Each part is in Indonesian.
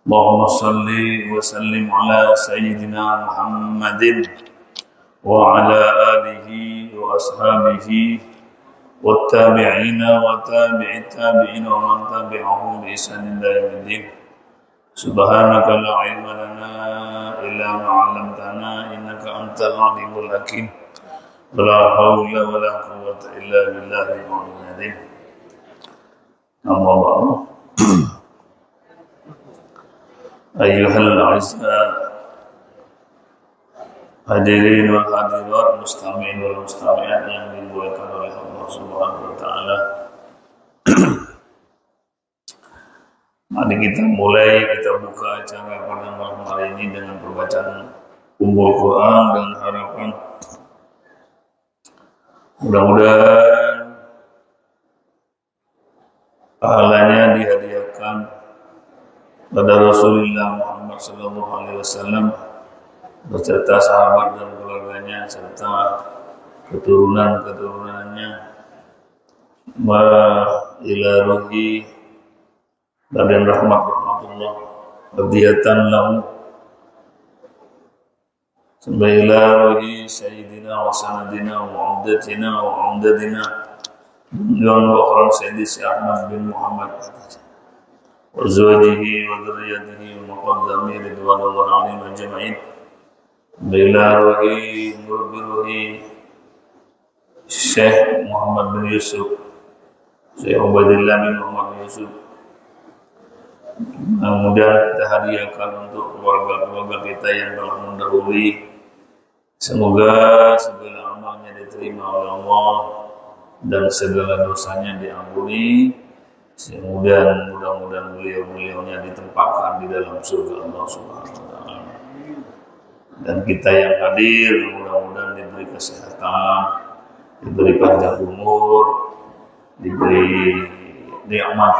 اللهم صل وسلم على سيدنا محمد وعلى آله وأصحابه والتابعين وتابع التابعين ومن تبعهم بإحسان إلى يوم الدين. سبحانك لا علم لنا إلا ما علمتنا إنك أنت العليم الحكيم. ولا حول ولا قوة إلا بالله العلي العظيم. أما بعد أيها الأعزاء hadirin wal hadirat, mustami'in wal mustami'at yang dimuliakan oleh Allah Subhanahu wa taala. Mari kita buka acara pada malam hari ini dengan pembacaan Ummul Quran dan harapan mudah-mudahan pahalanya dihadiahkan pada Rasulullah Muhammad sallallahu alaihi wasallam beserta sahabat dan keluarganya serta keturunan-keturunannya ila ruhi dan rahmatullah radiyatan lahu ila ruhi sayyidina wa sanadina wa umdatina wa umdadina dan wa sayyidi Ahmad bin Muhammad wa zawjihi wa dzurriyyatihi wa muqaddami ridwanullah alaihim ajma'in Bilaruhi Murbiruhi Syekh Muhammad bin Yusuf, Syekh Ubaidillah bin Muhammad Yusuf. Mudah-mudahan kita hadiahkan untuk keluarga-keluarga kita yang telah mendahului. Semoga segala amalnya diterima oleh Allah dan segala dosanya diampuni. Mudah-mudahan beliau-beliaunya ditempatkan di dalam surga Allah Subhanahu wa taala. Dan kita yang hadir mudah-mudahan diberi kesehatan, diberi panjang umur, diberi nikmat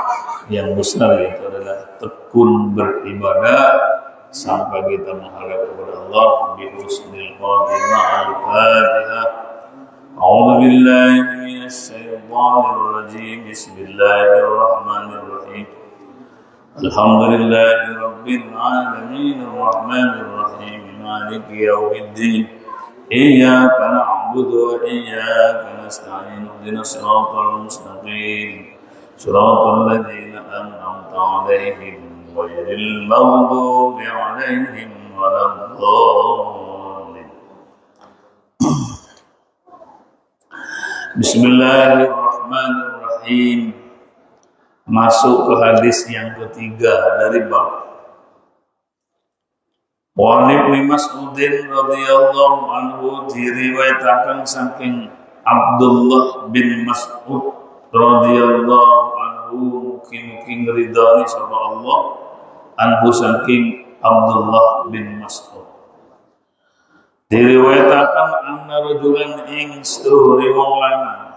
yang besar, yaitu adalah tekun beribadah sampai kita menghadap kepada Allah bi husnil khatimah. Al-Fatihah. A'udzu billahi minasy syaithanir rajim. Bismillahirrahmanirrahim. Alhamdulillahi rabbil alamin arrahmanir rahim maliki yaumiddin iyyaka na'budu wa iyyaka nasta'in ihdinas siratal mustaqim siratal ladzina an'amta 'alaihim ghairil maghdubi 'alaihim waladdallin. Bismillahirrahmanirrahim. Masuk ke hadis yang ketiga dari bab. Wa Ibnu Mas'udin radhiyallahu anhu diriwayatkan saking Abdullah bin Mas'ud radhiyallahu anhu mugi-mugi ngridani sapa Allah anhu saking Abdullah bin Mas'ud. Diriwayatkan anna rajulan ing sturi wong lanang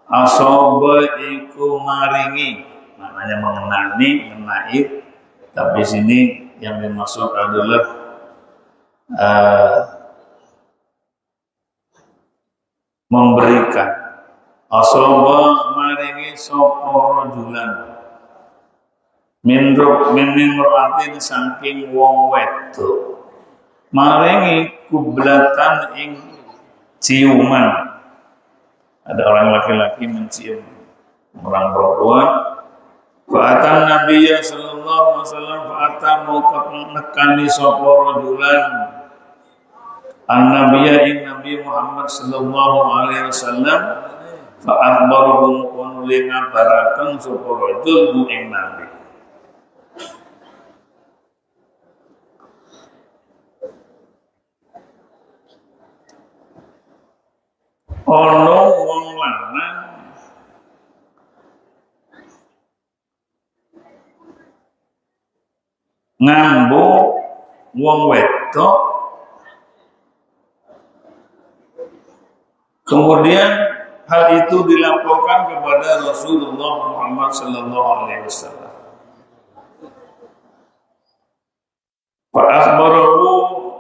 asoba iku maringi, maknanya mengenai, tapi sini yang dimaksud adalah memberikan. Asoba maringi sapa rajulan min imra'atin saking wong wedok, maringi kublatan ing ciuman. Ada orang laki-laki mencium orang perempuan. Fa'atan Nabiya sallallahu alaihi wasallam fa'atamu nekani sapa rajulan an-Nabiya in Nabi Muhammad sallallahu alaihi wasallam fa'akhbarahum kunuli ngabaraken sapa rajul ing Nabi. Ono wong lanang ngambo wong wedok, kemudian hal itu dilaporkan kepada Rasulullah Muhammad sallallahu alaihi wasallam. Fa akhbarahu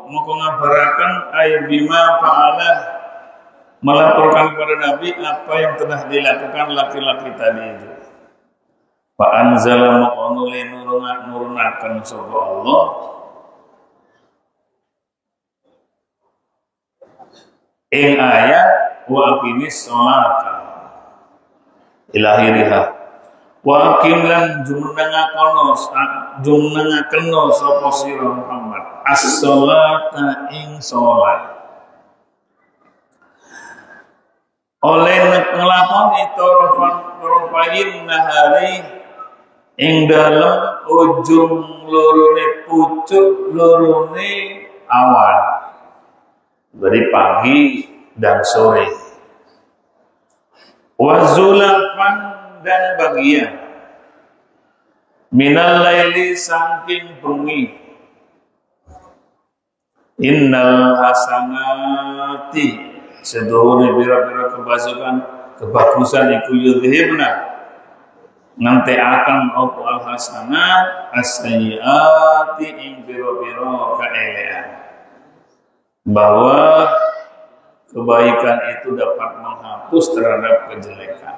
moko ngabaraken ay bima fa'ala, melaporkan kepada Nabi apa yang telah dilakukan laki-laki tadi itu. Fa anzala maqanu nurunaken sapa Allah ing ayat wa aqimis sholata ilahiriha wa aqim lan jumenengaken sapa sira Muhammad as-sholata ing sholat oleh ngelakoni torofain nahari ing dalem ujung lorone pucuk lorone awan dari pagi dan sore wazulafan dan bagian minal laili saking bengi innal hasanati sedohone bira-bira kebagusan iku yudhibna nganteaken apa al hasanat as-sayyiati ing bira-bira kaelean bahwa kebaikan itu dapat menghapus terhadap kejelekan.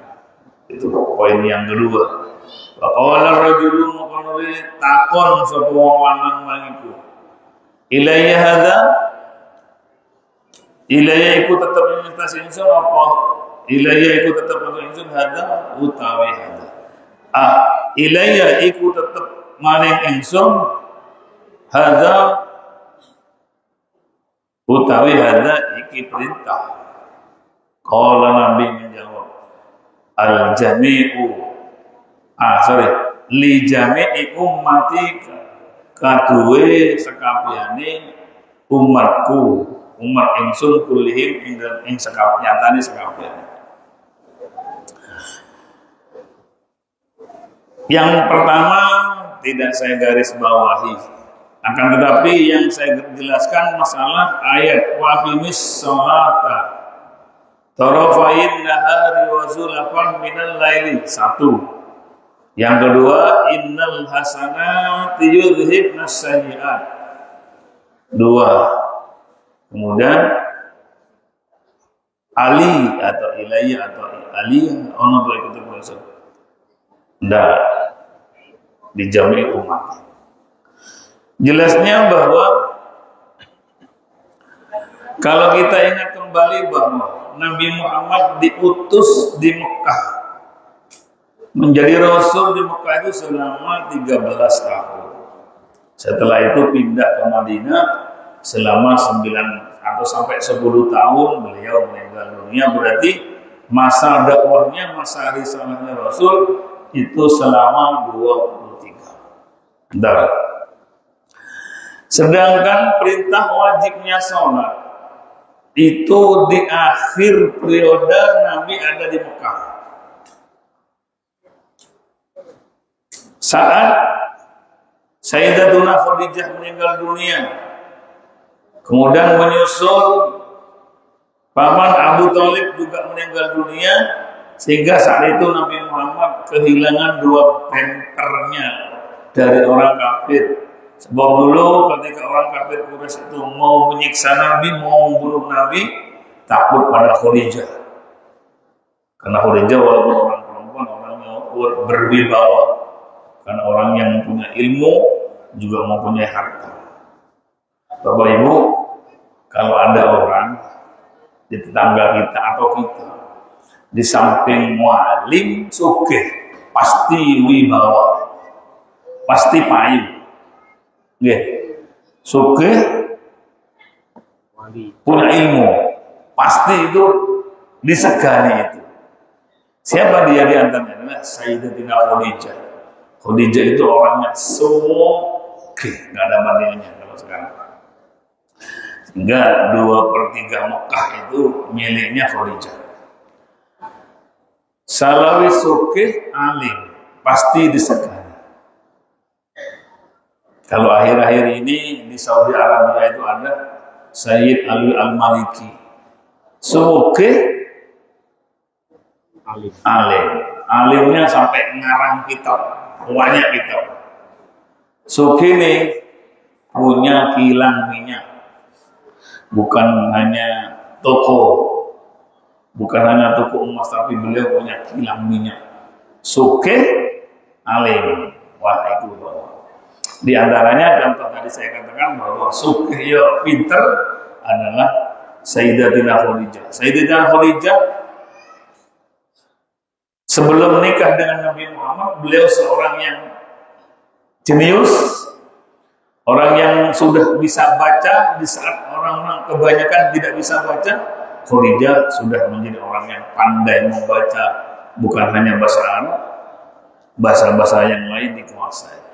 Itu poin yang kedua. Wa qala rajulun muqarrir takon sapa wong lanang mangiku ilayya hadza ilayya iku tetep minta ingsun apa ilayya iku tetep minta ingsun hadza utawi hadza ilayya iku tetep maring ingsun hadza utawi hadza iki perintah. Qala Nabi menjawab al jami'u li jami'i ummati kaduwe sekabehane umatku umat ingsun kulihim ing nyatane sekabehane. Yang pertama tidak saya garis bawahi. Akan tetapi yang saya jelaskan masalah ayat wa aqimis sholata tarafain nahari wa zulafan minal laili satu. Yang kedua innal hasanati yudhibnas sayyi'at dua. Kemudian ali atau ilayya atau ali ono to ikut termasuk ndak dijami umat. Jelasnya bahwa kalau kita ingat kembali bahwa Nabi Muhammad diutus di Mekah menjadi Rasul di Mekah itu selama 13 tahun. Setelah itu pindah ke Madinah selama 9 atau sampai 10 tahun beliau meninggal dunia. Berarti masa dakwahnya, masa risalahnya Rasul itu selama 23. Bentar. Sedangkan perintah wajibnya sholat itu di akhir periode Nabi ada di Mekah. Saat Sayyidatuna Khadijah meninggal dunia, kemudian menyusul paman Abu Thalib juga meninggal dunia, sehingga saat itu Nabi Muhammad kehilangan dua penternya dari orang kafir. Sebab dulu ketika orang kafir Quraisy itu mau menyiksa Nabi, mau membunuh Nabi, takut pada Khadijah. Karena Khadijah walaupun orang perempuan, orangnya berwibawa. Karena orang yang punya ilmu juga mempunyai harta. Bapak Ibu, kalau ada orang di tetangga kita atau kita di samping mualim sugih, pasti wibawa, pasti payu. Nggih. Sugih punya ilmu, pasti itu disegani itu. Siapa dia di antaranya? Adalah Sayyidatina Khadijah. Khadijah itu orangnya sugih, nggak ada bandingannya kalau sekarang. Sehingga 2/3 Mekah itu miliknya Khadijah. Salawi sugih alim, pasti disegani. Kalau akhir-akhir ini di Saudi Arabia itu ada Sayyid Ali Al-Maliki. Sugih alim. Alimnya sampai ngarang kitab, banyak kitab. Sugih nih punya kilang minyak. Bukan hanya toko, bukan hanya toko emas, tapi beliau punya kilang minyak. Sugih alim. Wah, itu di antaranya contoh tadi saya katakan bahwa sugih pinter adalah Sayyidatina Khadijah. Sayyidatina Khadijah sebelum menikah dengan Nabi Muhammad, beliau seorang yang jenius, orang yang sudah bisa baca di saat orang-orang kebanyakan tidak bisa baca. Khadijah sudah menjadi orang yang pandai membaca, bukan hanya bahasa Arab, bahasa-bahasa yang lain dikuasai.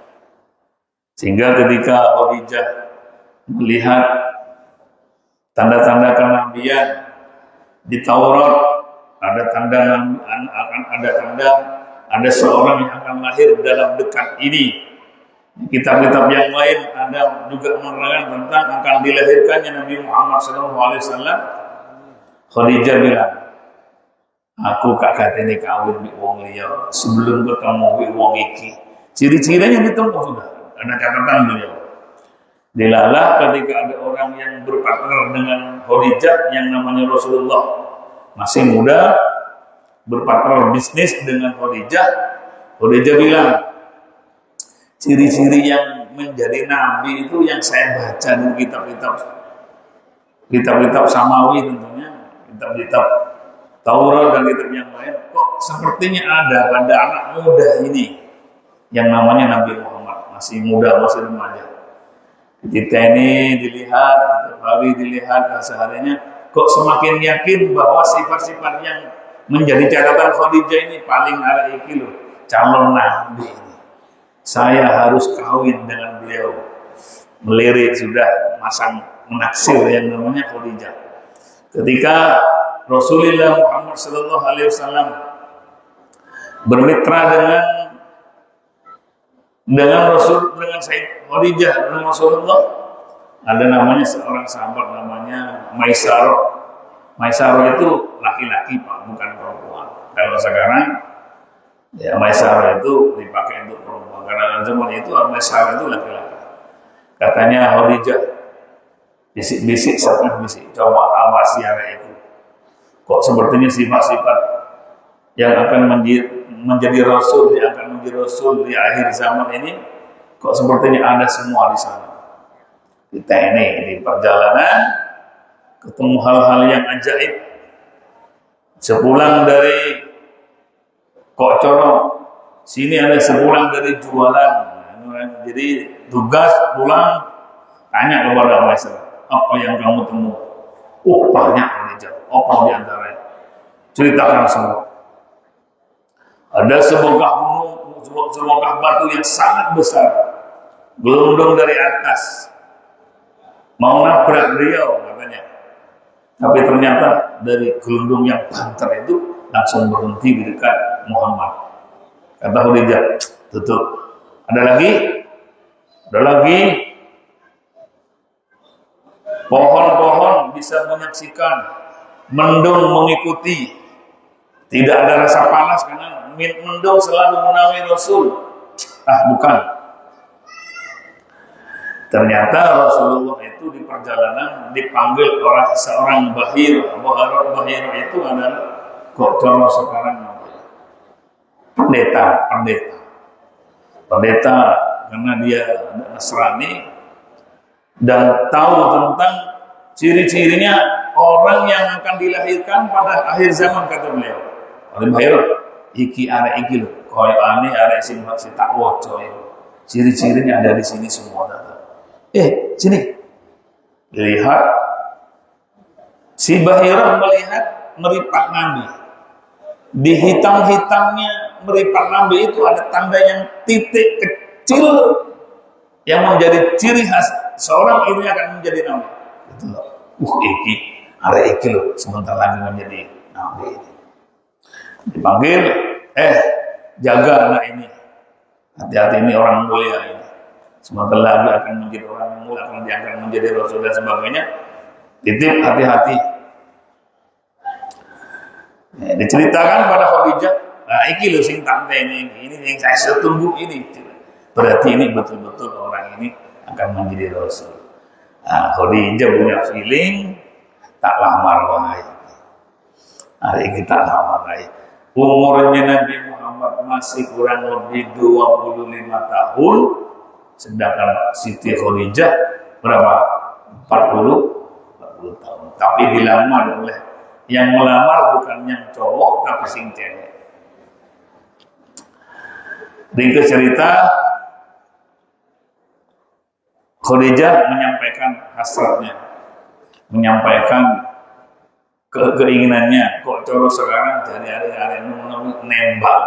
Sehingga ketika Khadijah melihat tanda-tanda kenabian di Taurat, ada ada seorang yang akan lahir dalam dekat ini. Di kitab-kitab yang lain ada juga menerangkan tentang akan dilahirkannya Nabi Muhammad SAW. Khadijah bilang, aku kakak ini kawin di wong liya sebelum ketemu di wong iki. Ciri-cirinya ditemu sudah. Ada catatan beliau. Dilalah ketika ada orang yang berpartner dengan Khadijah yang namanya Rasulullah, masih muda, berpartner bisnis dengan Khadijah. Khadijah bilang, ciri-ciri yang menjadi nabi itu yang saya baca di kitab-kitab Samawi tentunya, kitab-kitab Taurat dan kitab yang lain, kok sepertinya ada pada anak muda ini yang namanya Nabi Muhammad, masih muda, masih remaja. Kita ini dilihat, hari dilihat seharinya, kok semakin yakin bahwa sifat-sifat yang menjadi catatan Khadijah ini paling ada iki loh, calon nabi ini. Saya harus kawin dengan beliau. Melirik sudah masang menaksir yang namanya Khadijah. Ketika Rasulullah Muhammad SAW bermitra dengan Sayyid Khadijah dengan Rasulullah, ada namanya seorang sahabat namanya Maisarah. Maisarah itu laki-laki Pak, bukan perempuan. Kalau sekarang ya Maisarah itu dipakai untuk perempuan, karena zaman itu Maisarah itu laki-laki. Katanya Khadijah, bisik-bisik, coba awasi anak itu. Kok sepertinya sifat-sifat yang akan menjadi rasul, yang akan menjadi rasul di akhir zaman ini, kok sepertinya ada semua di sana. Kita ini di perjalanan ketemu hal-hal yang ajaib. Sepulang dari Kocoro, sini ada sepulang dari jualan. Jadi tugas pulang, tanya kepada Maisarah, apa yang kamu temui? Oh banyak aja, apa di antaranya? Ceritakan semua. Ada sebongkah gunung, sebongkah batu yang sangat besar, gelondong dari atas, mau nabrak beliau katanya. Tapi ternyata dari gelondong yang banter itu langsung berhenti di dekat Muhammad. Kata Khadijah, tutup. Ada lagi. Pohon-pohon bisa menyaksikan, mendung mengikuti. Tidak ada rasa panas karena mendung selalu menaungi Rasul. Bukan. Ternyata Rasulullah itu di perjalanan dipanggil oleh seorang bahir. Bahir itu adalah kok kalau sekarang pendeta karena dia Nasrani dan tahu tentang ciri-cirinya orang yang akan dilahirkan pada akhir zaman, kata beliau. Oleh bahir iki arek iki lho, koyo ane arek sing tak waca itu. Ciri-cirinya ada di sini semua. Sini. Lihat. Si Bahirah melihat meripat Nabi. Di hitam-hitamnya meripat Nabi itu ada tanda yang titik kecil yang menjadi ciri khas seorang ini akan menjadi Nabi. Itu loh. Iki arek iki lho sebentar lagi menjadi Nabi ini. Dipanggil, jaga anak ini. Hati-hati, ini orang mulia ini. Sebentar lagi akan menjadi orang yang mulia, akan diangkat menjadi Rasul dan sebagainya. Titip, hati-hati. Diceritakan pada Khadijah, iki lho sing tante ini yang saya tunggu ini. Berarti ini betul-betul orang ini akan menjadi Rasul. Khadijah punya feeling, tak lamar wahai. Hari ini tak lamar wahai. umurnya Nabi Muhammad masih kurang lebih 25 tahun, sedangkan Siti Khadijah berapa? 40 tahun. Tapi dilamar oleh yang melamar bukan yang cowok tapi sing cewek. Ringkas cerita, Khadijah menyampaikan hasratnya, menyampaikan keinginannya. Kok coro sekarang dari hari-hari nembak,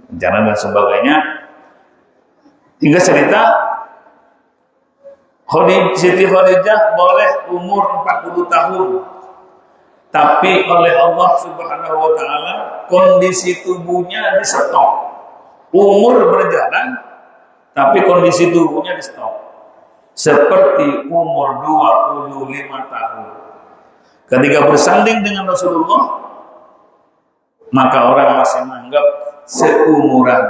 rencana dan sebagainya. Hingga cerita Siti Khadijah boleh umur 40 tahun, tapi oleh Allah Subhanahu wa taala kondisi tubuhnya di stop. Umur berjalan tapi kondisi tubuhnya di stop. Seperti umur 25 tahun. Ketika bersanding dengan Rasulullah, maka orang masih menganggap seumuran,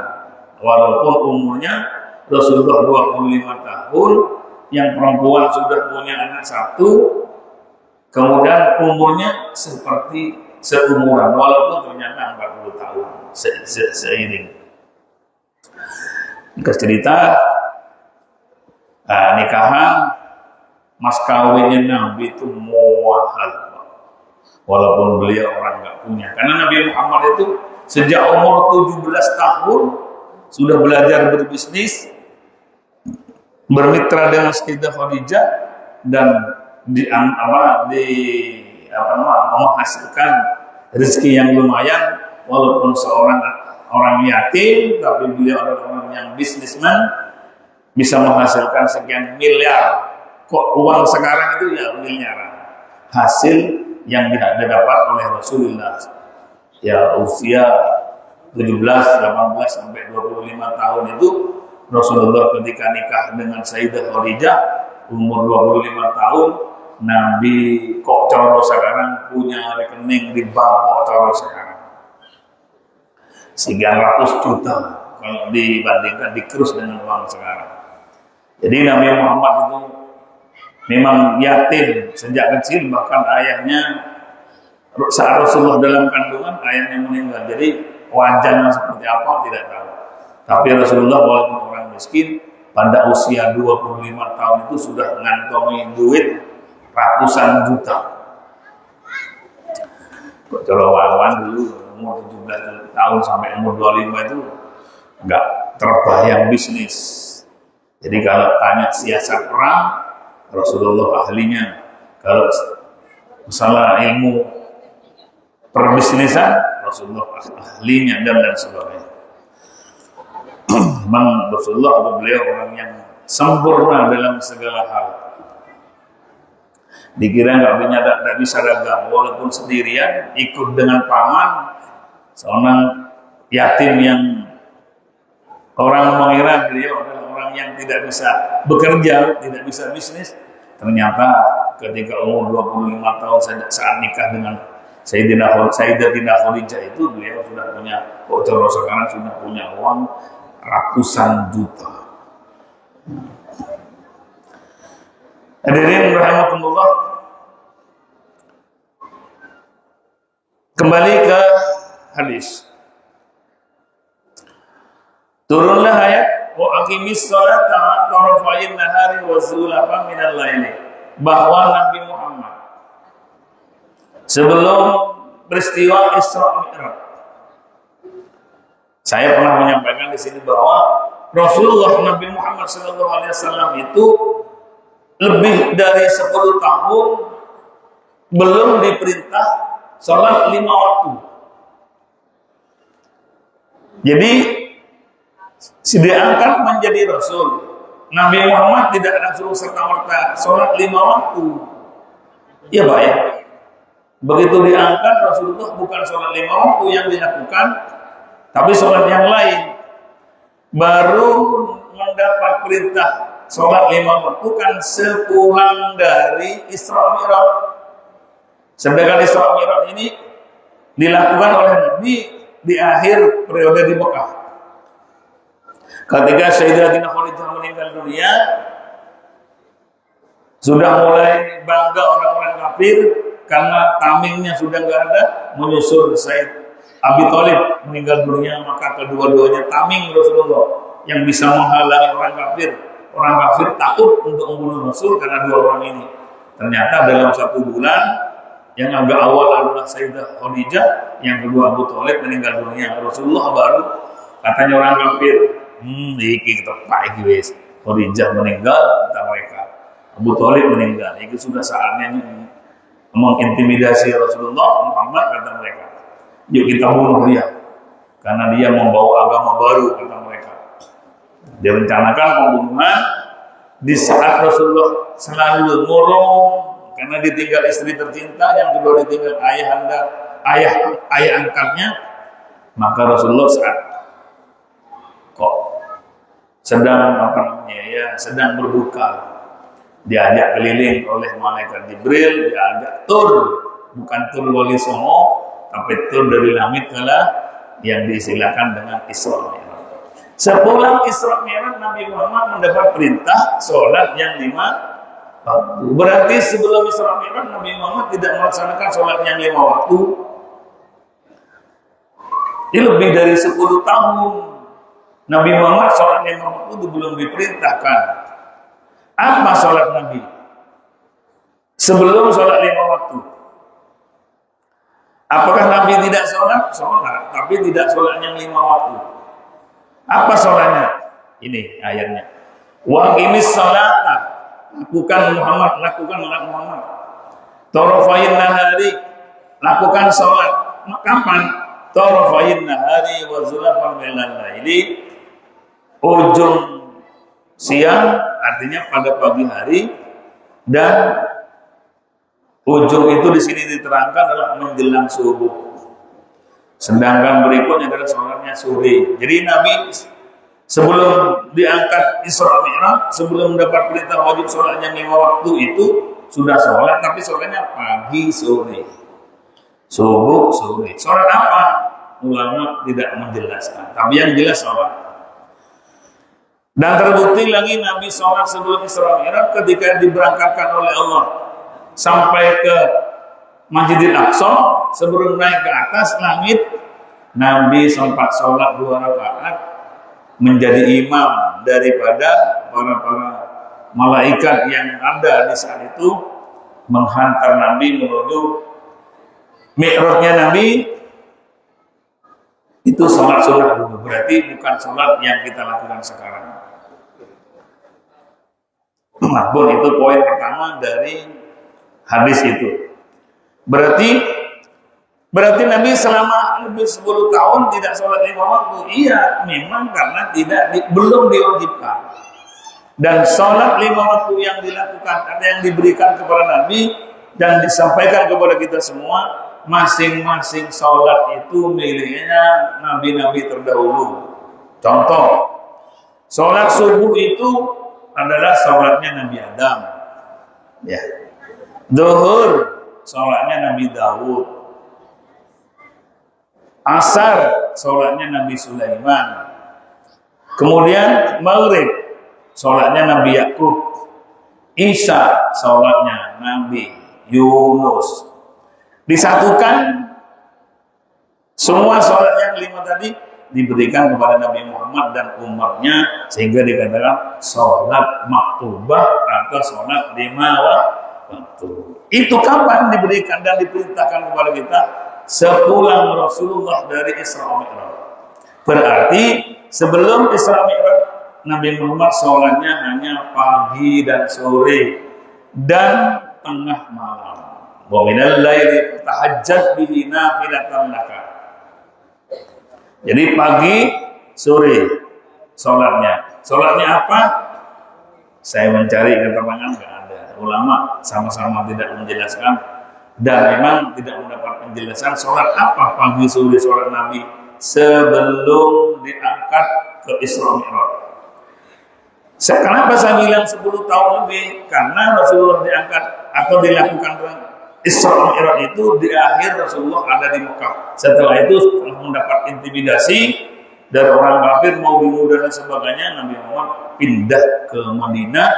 walaupun umurnya Rasulullah 25 tahun, yang perempuan sudah punya anak satu, kemudian umurnya seperti seumuran, walaupun ternyata 40 tahun seiring. Cerita nikahan, mas kawinnya Nabi itu mahal, walaupun beliau orang nggak punya. Karena Nabi Muhammad itu sejak umur 17 tahun sudah belajar berbisnis, bermitra dengan Sayyidah Khadijah, dan menghasilkan rezeki yang lumayan, walaupun seorang orang yatim, tapi beliau adalah orang yang bisnisman, bisa menghasilkan sekian miliar. Kok uang sekarang itu ya miliaran. Hasil yang didapat oleh Rasulullah ya usia 17, 18 sampai 25 tahun itu, Rasulullah ketika nikah dengan Sayyidah Khadijah umur 25 tahun, Nabi kok coro sekarang punya rekening di bank, kok coro sekarang sekian ratus juta kalau dibandingkan dikerus dengan uang sekarang. Jadi Nabi Muhammad itu memang yatim sejak kecil, bahkan ayahnya saat Rasulullah dalam kandungan ayahnya meninggal. Jadi wajahnya seperti apa tidak tahu. Tapi Rasulullah walaupun orang miskin, pada usia 25 tahun itu sudah mengantongi duit ratusan juta. Kalau wawan dulu umur 17 tahun sampai umur 25 itu nggak terbayang bisnis. Jadi kalau tanya siasat perang, Rasulullah ahlinya. Kalau masalah ilmu perbisnisan, Rasulullah ahlinya, dan sebagainya. Memang Rasulullah beliau orang yang sempurna dalam segala hal. Dikira nggak bisa ragam, walaupun sendirian ikut dengan paman, seorang yatim yang orang mengira beliau adalah orang yang tidak bisa bekerja, tidak bisa bisnis. Ternyata ketika umur 25 tahun saat nikah dengan Sayyidatina Khadijah itu, beliau sudah punya, sekarang sudah punya uang ratusan juta. Hadirin rahimakumullah, kembali ke hadis. Turunlah ayat wa aqimis sholata tarafayn nahari wa zulafan minal laili, bahwa Nabi Muhammad sebelum peristiwa Isra Mi'raj, saya pernah menyampaikan di sini bahwa Rasulullah Nabi Muhammad SAW itu lebih dari 10 tahun belum diperintah sholat 5 waktu. Jadi diangkat menjadi Rasul, Nabi Muhammad tidak langsung serta-merta sholat 5 waktu. Ya Pak ya. Begitu diangkat, Rasulullah bukan sholat 5 waktu yang dilakukan, tapi sholat yang lain. Baru mendapat perintah sholat 5 waktu kan sepulang dari Isra Mi'raj. Sedangkan Isra Mi'raj ini dilakukan oleh Nabi di akhir periode di Mekah. Ketika Sayyidatina Khadijah meninggal dunia, sudah mulai bangga orang-orang kafir karena tamimnya sudah nggak ada, menyusul Abi Thalib meninggal dunia, maka kedua-duanya tameng Rasulullah yang bisa menghalangi orang kafir. Orang kafir takut untuk membunuh Rasul karena dua orang ini. Ternyata dalam 1 bulan, yang agak awal adalah Sayyidah Khadijah, yang kedua Abu Thalib meninggal dunia. Rasulullah baru katanya orang kafir, iki tepak iki wis. Khadijah meninggal, kata mereka. Abu Thalib meninggal. Itu sudah saatnya mengintimidasi Rasulullah Muhammad, kata mereka. Yuk kita bunuh dia, karena dia membawa agama baru, kata mereka. Dia rencanakan pembunuhan di saat Rasulullah selalu murung karena ditinggal istri tercinta, yang kedua ditinggal ayah angkatnya. Maka Rasulullah saat sedang berduka, diajak keliling oleh malaikat Jibril, diajak tur, bukan tur wali songo, tapi tur dari langit kalah, yang disilakan dengan Isra Mi'raj. Sepulang Isra Mi'raj, Nabi Muhammad mendapat perintah sholat yang 5 waktu. Berarti sebelum Isra Mi'raj, Nabi Muhammad tidak melaksanakan sholat yang 5 waktu. Ini lebih dari 10 tahun Nabi Muhammad sholat 5 waktu itu belum diperintahkan. Apa sholat Nabi sebelum sholat 5 waktu? Apakah Nabi tidak sholat? Sholat, tapi tidak sholat yang 5 waktu. Apa sholatnya? Ini ayatnya. Wa aqimis sholata, lakukan Muhammad. Tarafain nahari, lakukan sholat. Kapan? Tarafain nahari wa zulafan minal laili, ujung siang, artinya pada pagi hari, dan ujung itu di sini diterangkan adalah menjelang subuh. Sedangkan berikutnya adalah sholatnya sore. Jadi Nabi sebelum diangkat Isra Mi'raj, sebelum mendapat perintah wajib sholatnya 5 waktu itu sudah sholat, tapi sholatnya pagi sore, subuh sore. Sholat apa? Ulama tidak menjelaskan, tapi yang jelas sholat. Dan terbukti lagi Nabi sholat sebelum Isra Mi'raj ketika diberangkatkan oleh Allah sampai ke Masjidil Aqsa, sebelum naik ke atas langit, Nabi sempat sholat 2 rakaat menjadi imam daripada para malaikat yang ada di saat itu, menghantar Nabi menuju Mi'rajnya Nabi. Itu sholat sunnah dulu, berarti bukan sholat yang kita lakukan sekarang. Pun itu poin pertama dari hadis itu. Berarti Nabi selama lebih 10 tahun tidak sholat 5 waktu. Iya, memang karena belum diwajibkan. Dan sholat 5 waktu yang dilakukan, ada yang diberikan kepada Nabi dan disampaikan kepada kita semua, masing-masing sholat itu miliknya nabi-nabi terdahulu. Contoh, sholat subuh itu adalah sholatnya Nabi Adam. Ya. Zuhur sholatnya Nabi Daud. Asar sholatnya Nabi Sulaiman. Kemudian Maghrib sholatnya Nabi Yakub. Isya sholatnya Nabi Yunus. Disatukan semua sholat yang 5 tadi diberikan kepada Nabi Muhammad dan umatnya, sehingga dikatakan sholat maktubah atau sholat 5 waktu. Itu kapan diberikan dan diperintahkan kepada kita? Sepulang Rasulullah dari Isra Mi'raj. Berarti sebelum Isra Mi'raj, Nabi Muhammad sholatnya hanya pagi dan sore dan tengah malam. Wa minal laili tahajjat bihi nafilatan laka. Jadi pagi, sore sholatnya. Sholatnya apa? Saya mencari keterangan nggak ada. Ulama sama-sama tidak menjelaskan dan memang tidak mendapat penjelasan sholat apa pagi sore sholat Nabi sebelum diangkat ke Isra Mi'raj. Kenapa saya bilang 10 tahun lebih? Karena Rasulullah diangkat atau dilakukan Isra Mi'raj itu di akhir Rasulullah ada di Mekah. Setelah itu setelah mendapat intimidasi dari orang kafir mau dibunuh dan sebagainya, Nabi Muhammad pindah ke Madinah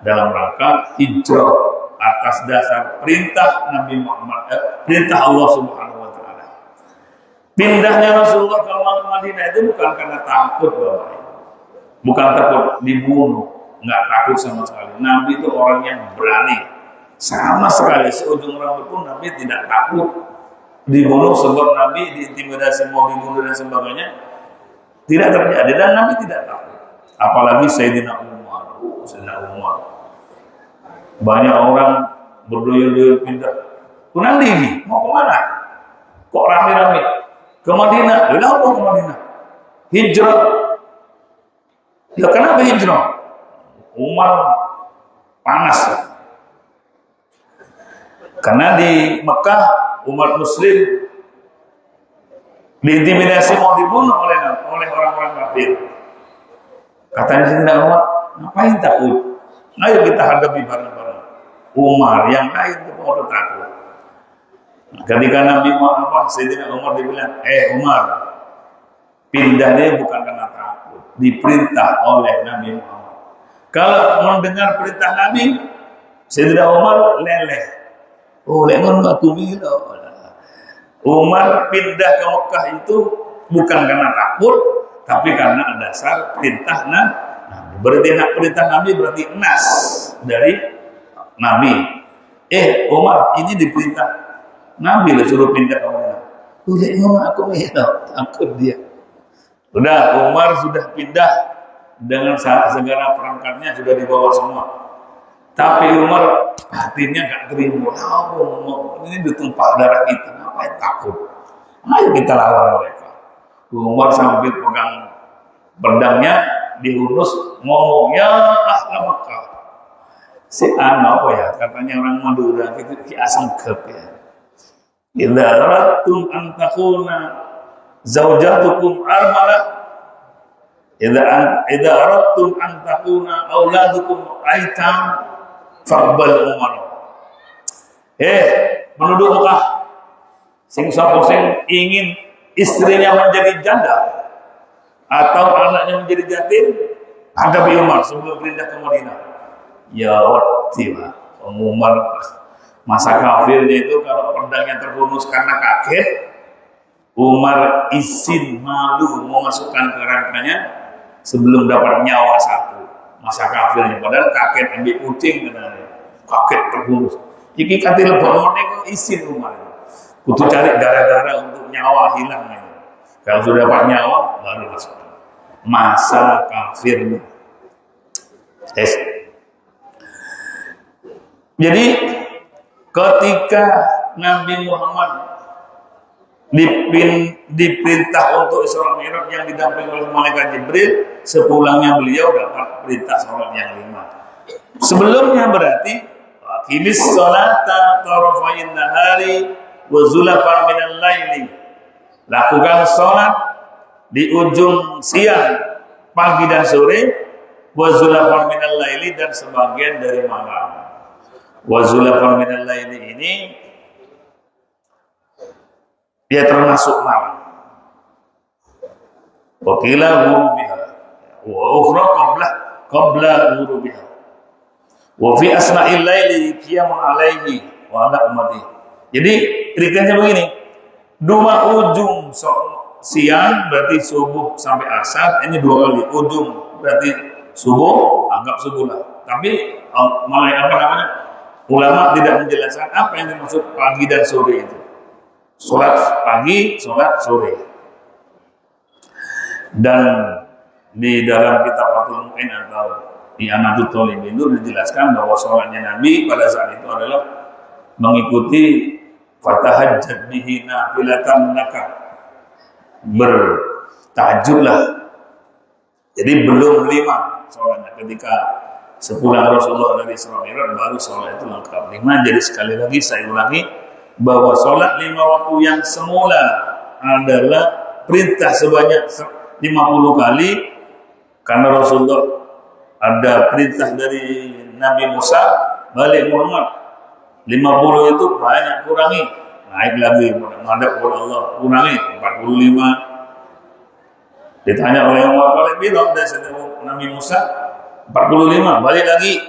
dalam rangka hijrah atas dasar perintah Nabi Muhammad, perintah Allah Subhanahu wa taala. Pindahnya Rasulullah ke Madinah itu bukan karena takut, Bapak. Bukan takut dibunuh, nggak takut sama sekali. Nabi itu orang yang berani, sama sekali seujung rambut pun Nabi tidak takut dibunuh, sebab Nabi diintimidasi mau dibunuh dan sebagainya tidak terjadi, dan Nabi tidak takut. Apalagi Sayyidina Umar. Banyak orang berduyun-duyun pindah. Kunandi ini mau kemana? Kok rame-rame? Ke Madinah. Ya apa ke Madinah? Hijrah. Ya kenapa hijrah? Umar panas. Karena di Mekah umat Muslim diintimidasi mau dibunuh oleh orang-orang kafir. Katanya Sayyidina Umar, ngapain takut? Ayo kita hadapi bareng-bareng. Umar yang lain itu mau takut. Ketika Nabi Muhammad Sayyidina Umar dibilang, Umar, pindahnya bukan karena takut, diperintah oleh Nabi Muhammad. Kalau mendengar perintah Nabi, Sayyidina Umar leleh. Umar pindah ke Mekah itu bukan karena takut, tapi karena dasar perintah Nabi. Berarti perintah Nabi berarti nas dari Nabi. Umar ini diperintah Nabi lah suruh pindah ke Madinah. Aku takut dia. Udah, Umar sudah pindah dengan segala perangkatnya sudah dibawa semua. Tapi Umar hatinya gak terima. Ini ditumpah darah kita, ngapain takut? Ayo kita lawan mereka. Umar sambil pegang pedangnya dihunus, ngomong, ya ahli Makkah. Si apa ya? Katanya orang Madura itu ki asengkep ya. Idza aradtum an takuna zaujatukum armalah, idza aradtum an takuna auladukum aitam faqbal Umar. Penduduk Mekah, sing sapa sing ingin istrinya menjadi janda atau anaknya menjadi yatim, hadapi Umar sebelum pindah ke Madinah. Ya waktilah Umar masa kafirnya itu kalau pedangnya terhunus karena kaget, Umar izin malu memasukkan kerangkanya sebelum dapat nyawa satu. Masa kafirnya padahal kaget ambil kucing katanya, kaget terhunus. Iki katil bangun itu izin Umar. Kudu cari gara-gara untuk nyawa hilang ini. Kalau sudah dapat nyawa baru masuk. Masa kafirnya. Jadi ketika Nabi Muhammad diperintah untuk Isra Mi'raj yang didampingi oleh malaikat Jibril, sepulangnya beliau dapat perintah sholat yang 5. Sebelumnya berarti aqimis sholata tarafayn nahari wa zulafan minal laili. Lakukan sholat di ujung siang, pagi dan sore, wa zulafan minal laili, dan sebagian dari malam. Wa zulafan minal laili ini dia termasuk malam. Wa qila ghurubiha wa ukhra qabla ghurubiha. Wa fi asna'il laili qiyamun alaihi wa ala ummati. Jadi triknya begini. Dua ujung siang berarti subuh sampai asar, ini 2 kali. Ujung berarti subuh, anggap subuh lah. Tapi ulama tidak menjelaskan apa yang dimaksud pagi dan sore itu. Sholat pagi, sholat sore. Dan di dalam kitab Fathul Mu'in atau di Anadul Thalibin itu dijelaskan bahwa sholatnya Nabi pada saat itu adalah mengikuti fatahajjad bihi nafilatan laka, bertahajudlah. Jadi belum 5 sholatnya. Ketika sepulang Rasulullah dari Isra Mi'raj baru sholat itu lengkap 5. Jadi sekali lagi saya ulangi bahwa sholat 5 waktu yang semula adalah perintah sebanyak 50 kali, karena Rasulullah ada perintah dari Nabi Musa, balik Muhammad 50 itu banyak, kurangi, naik lagi menghadap kepada Allah, kurangi 45. Ditanya oleh Allah, balik bilang dari Nabi Musa 45, balik lagi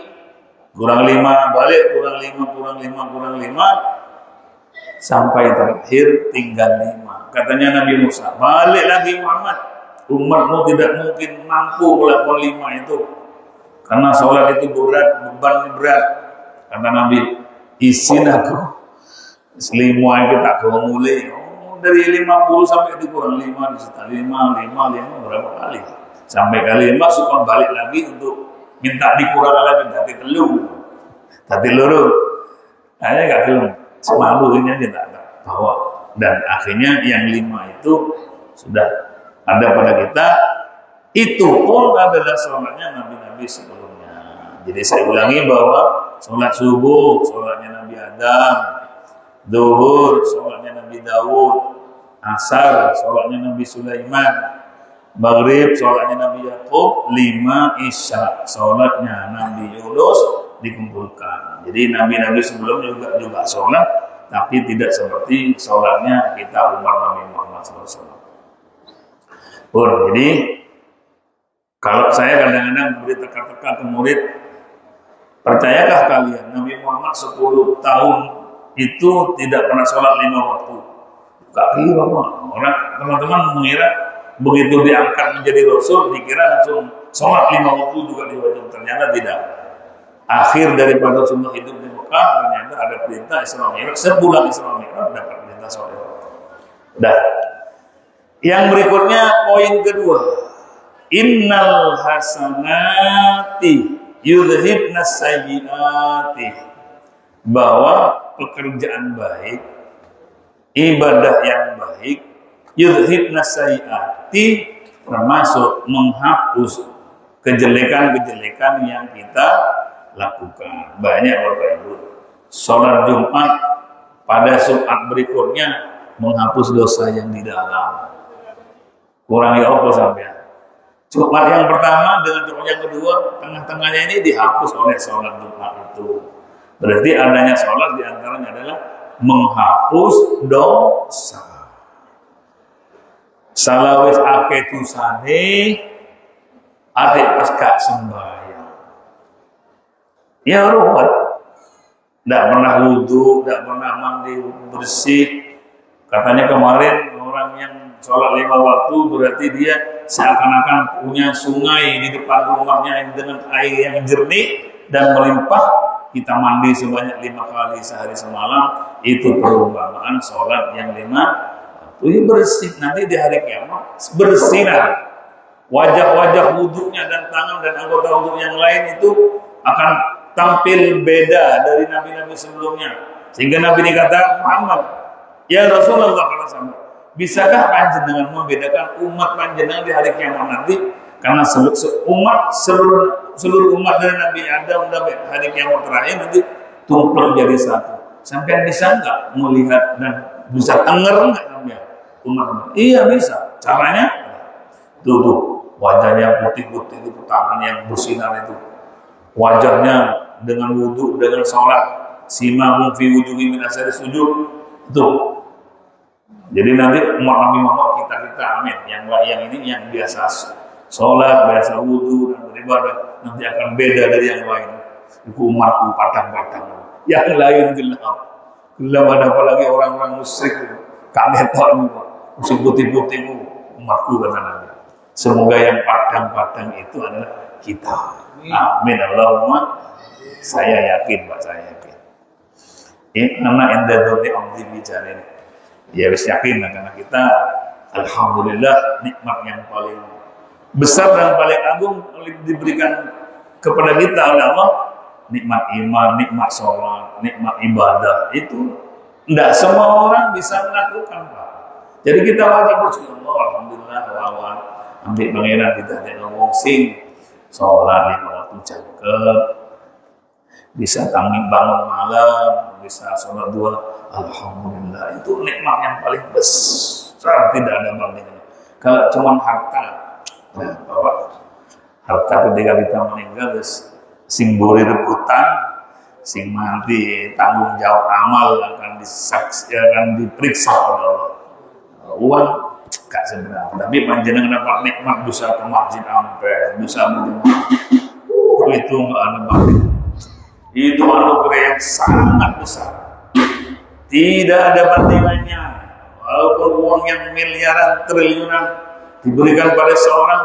kurang 5, balik kurang 5, kurang 5, kurang 5, sampai terakhir tinggal 5. Katanya Nabi Musa, balik lagi Muhammad, umatmu tidak mungkin mampu melakukan 5 itu, karena sholat itu berat, beban berat. Kata Nabi, isin aku selimua kita kau mulai dari 50 sampai dikurang 5 diserta 5 berapa kali sampai kali 5 suka balik lagi untuk minta dikurang lagi tadi luru akhirnya gak kelem semalu ini aja tak bawa, dan akhirnya yang 5 itu sudah ada pada kita. Itu pun adalah sholatnya nabi-nabi sebelumnya. Jadi saya ulangi bahwa sholat subuh sholatnya Nabi Adam, zuhur sholatnya Nabi Daud, asar sholatnya Nabi Sulaiman, maghrib sholatnya Nabi Yakub, 5 isya sholatnya Nabi Yunus dikumpulkan. Jadi nabi-nabi sebelumnya juga sholat, tapi tidak seperti sholatnya kita umat Nabi Muhammad SAW. Jadi kalau saya kadang-kadang beri teka-teka ke murid, percayakah kalian Nabi Muhammad 10 tahun itu tidak pernah sholat 5 waktu? Gak kira orang teman-teman mengira begitu diangkat menjadi Rasul dikira langsung sholat 5 waktu juga diwajibkan. Ternyata tidak. Akhir daripada sunnah hidup di Mekah ternyata ada perintah Isra Mi'raj. Sebulan Isra Mi'raj dapat perintah sholat. Dah. Yang berikutnya poin kedua, innal hasanati yudhibnas sayyiati, bahwa pekerjaan baik, ibadah yang baik, yudhibnas sayyiati, termasuk menghapus kejelekan-kejelekan yang kita lakukan. Banyak Bapak Ibu, sholat Jumat pada Jumat berikutnya menghapus dosa yang di dalam. Kurangi apa sampai? Jumat yang pertama dengan Jumat yang kedua, tengah-tengahnya ini dihapus oleh sholat Jumat itu. Berarti adanya sholat diantaranya adalah menghapus dosa. Salawis aketusane adik pas gak sembahyang. Ya ruwet. Tidak pernah wudhu, tidak pernah mandi bersih. Katanya kemarin orang yang sholat 5 waktu berarti dia seakan-akan punya sungai di depan rumahnya dengan air yang jernih dan melimpah. Kita mandi sebanyak 5 kali sehari semalam, itu perumpamaan sholat yang 5 waktu bersih. Nanti di hari kiamat bersinar wajah-wajah wudhunya dan tangan dan anggota wudhu yang lain itu akan tampil beda dari nabi-nabi sebelumnya. Sehingga Nabi dikatakan, Muhammad, ya Rasulullah SAW, bisakah panjenengan membedakan umat panjenengan di hari kiamat nanti? Karena seluruh umat dari Nabi Adam sampai hari kiamat terakhir nanti tumpul jadi satu. Sampai bisa nggak melihat dan bisa denger nggak sampai umat? Iya bisa. Caranya tuh wajahnya putih-putih itu, tangan yang bersinar itu, wajahnya dengan wudhu, dengan sholat, simahum fi wujuhi min asari sujud itu. Jadi nanti umat Nabi Muhammad kita amin, yang ini yang biasa sholat, biasa wudhu dan beribadah nanti akan beda dari yang lain. Itu umatku padang-padang, yang lain gelap ada apalagi orang-orang musyrik itu kaget nih Pak, musyrik putih-putih umatku kata Nabi. Semoga yang padang-padang itu adalah kita. Amin Allahumma. Saya yakin Pak, saya yakin. Ini anak endadoni amdi bicara ini. Ya wis yakin lah, karena kita alhamdulillah nikmat yang paling besar dan paling agung diberikan kepada kita oleh Allah, nikmat iman, nikmat sholat, nikmat ibadah. Itu tidak semua orang bisa melakukan Pak. Jadi kita wajib bersyukur, alhamdulillah lawan ambil pangeran kita dengan ngomong sing sholat 5 waktu cakep, bisa bangun malam, bisa sholat 2, alhamdulillah. Itu nikmat yang paling besar, tidak ada bandingnya. Kalau cuma harta, nah, Bapak, harta ketika kita meninggal, sing buri rebutan, sing mati tanggung jawab amal akan diperiksa oleh Allah. Uang gak seberapa, tapi panjenengan dapat nikmat bisa ke masjid ampe, bisa menjemaah, itu nggak ada banding. Itu anugerah yang sangat besar. Tidak ada bandingannya. Walaupun uang yang miliaran, triliunan diberikan pada seorang,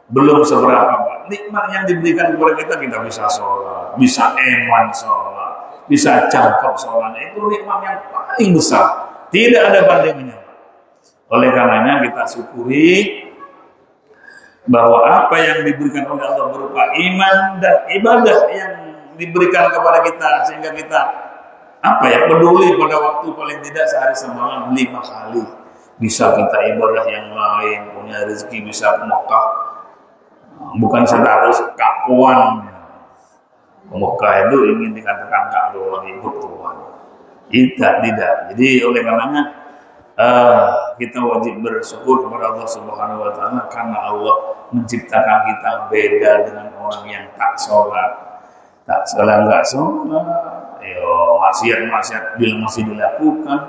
belum seberapa, Pak. Nikmat yang diberikan kepada kita bisa sholat, bisa iman sholat, bisa cakap sholat. Itu nikmat yang paling besar. Tidak ada bandingannya, Pak. Oleh karenanya kita syukuri bahwa apa yang diberikan oleh Allah berupa iman dan ibadah yang diberikan kepada kita, sehingga kita peduli pada waktu paling tidak sehari semalam 5 kali. Bisa kita ibadah yang lain, punya rezeki bisa ke Mekah. Bukan status kapuan. Mekah itu ingin dikatakan kak doang, ikut Tuhan. Tidak. Jadi oleh karenanya kita wajib bersyukur kepada Allah Subhanahu wa taala karena Allah menciptakan kita beda dengan orang yang tak sholat. Tak sholat, enggak sholat. Maksiat bila masih dilakukan,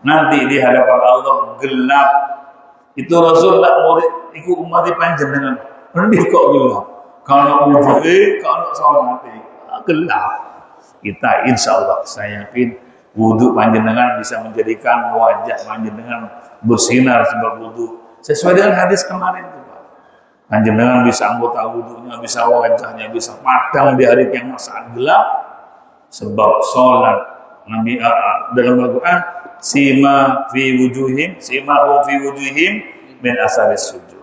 nanti di hadapan Allah gelap. Itu Rasulullah murid ikut umat panjenengan. Nanti kok gelap? Kalau wudhu, kalau sholat gelap. Kita insya Allah, saya yakin wudhu panjenengan bisa menjadikan wajah panjenengan bersinar sebab wudhu. Sesuai dengan hadis kemarin itu, Pak. Panjenengan bisa anggota wudhunya, bisa wajahnya, bisa padam di hari kiamat saat gelap. Sebab sholat Nabi dalam Al-Quran sima fi wujuhim min asaris sujud.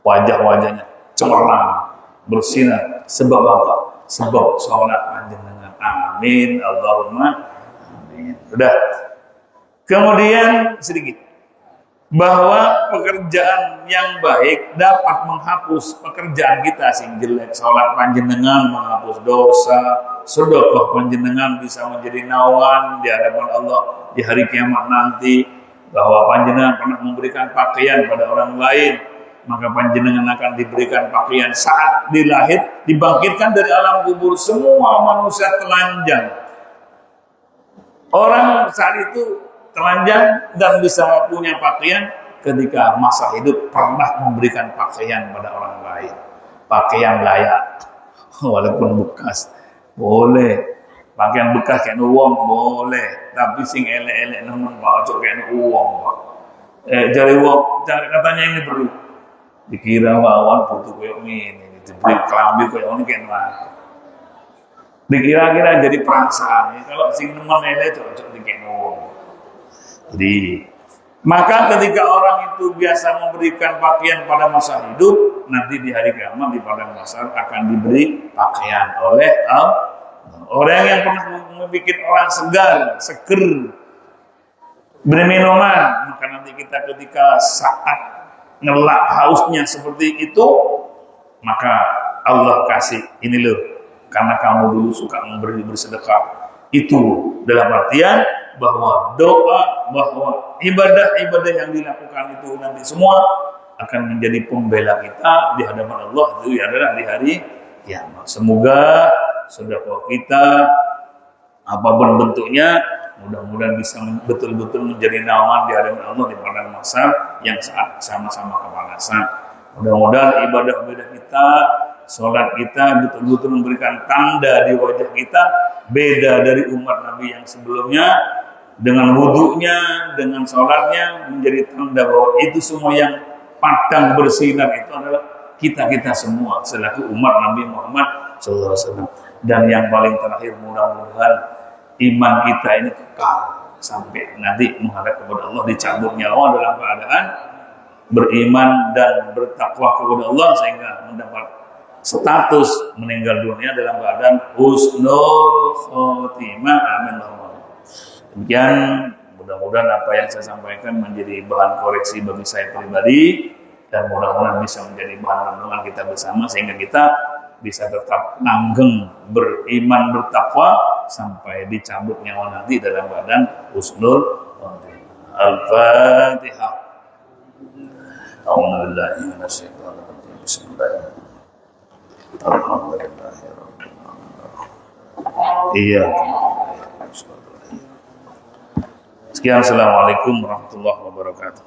Wajah-wajahnya cemerlang, bersinar. Sebab apa? Sebab sholat panjenengan. Amin. Allahumma amin. Sudah. Kemudian sedikit bahwa pekerjaan yang baik dapat menghapus pekerjaan kita sing jelek. Sholat panjenengan menghapus dosa, sedekah panjenengan bisa menjadi naungan di hadapan Allah di hari kiamat nanti. Bahwa panjenengan pernah memberikan pakaian pada orang lain, maka panjenengan akan diberikan pakaian saat dilahir, dibangkitkan dari alam kubur. Semua manusia telanjang. Orang saat itu telanjang dan bisa punya pakaian ketika masa hidup pernah memberikan pakaian pada orang lain. Pakaian layak, walaupun bekas, boleh. Pakaian bekas kayak uang boleh, tapi sing elek-elek nemen Pak, ojo kayak uang Pak. Cari uang, katanya ini perlu. Dikira wawan butuh koyo ngene, diberi kelambi koyo ngene kayak mana. Dikira-kira jadi perasaan. Kalau sing nemen elek ojo dikek uang. Jadi, maka ketika orang itu biasa memberikan pakaian pada masa hidup, nanti di hari kiamat di padang mahsyar akan diberi pakaian oleh Allah. Orang yang pernah membuat orang seger berminuman, maka nanti kita ketika saat ngelak hausnya seperti itu, maka Allah kasih ini loh, karena kamu dulu suka memberi bersedekah. Itu dalam artian bahwa doa, bahwa ibadah-ibadah yang dilakukan itu nanti semua akan menjadi pembela kita di hadapan Allah, itu adalah di hari kiamat. Semoga sedekah kita apapun bentuknya mudah-mudahan bisa betul-betul menjadi naungan di hadapan Allah di padang mahsyar yang saat sama-sama kepanasan. Mudah-mudahan ibadah-ibadah kita, sholat kita betul-betul memberikan tanda di wajah kita beda dari umat Nabi yang sebelumnya, dengan wudhunya, dengan sholatnya menjadi tanda bahwa itu semua yang padang bersinar itu adalah kita semua selaku umat Nabi Muhammad SAW. Dan yang paling terakhir, mudah-mudahan iman kita ini kekal sampai nanti menghadap kepada Allah, dicabut nyawa dalam keadaan beriman dan bertakwa kepada Allah sehingga mendapat status meninggal dunia dalam keadaan husnul khotimah. Amin. Demikian, mudah-mudahan apa yang saya sampaikan menjadi bahan koreksi bagi saya pribadi dan mudah-mudahan bisa menjadi bahan renungan kita bersama sehingga kita bisa tetap langgeng beriman bertakwa sampai dicabut nyawa nanti dalam keadaan husnul khotimah. Al-Fatihah. A'udzubillahi minasyaitonir rajim. Bismillahirrahmanirrahim. Alhamdulillahirabbil alamin. Iya. Sekian, assalamualaikum warahmatullahi wabarakatuh.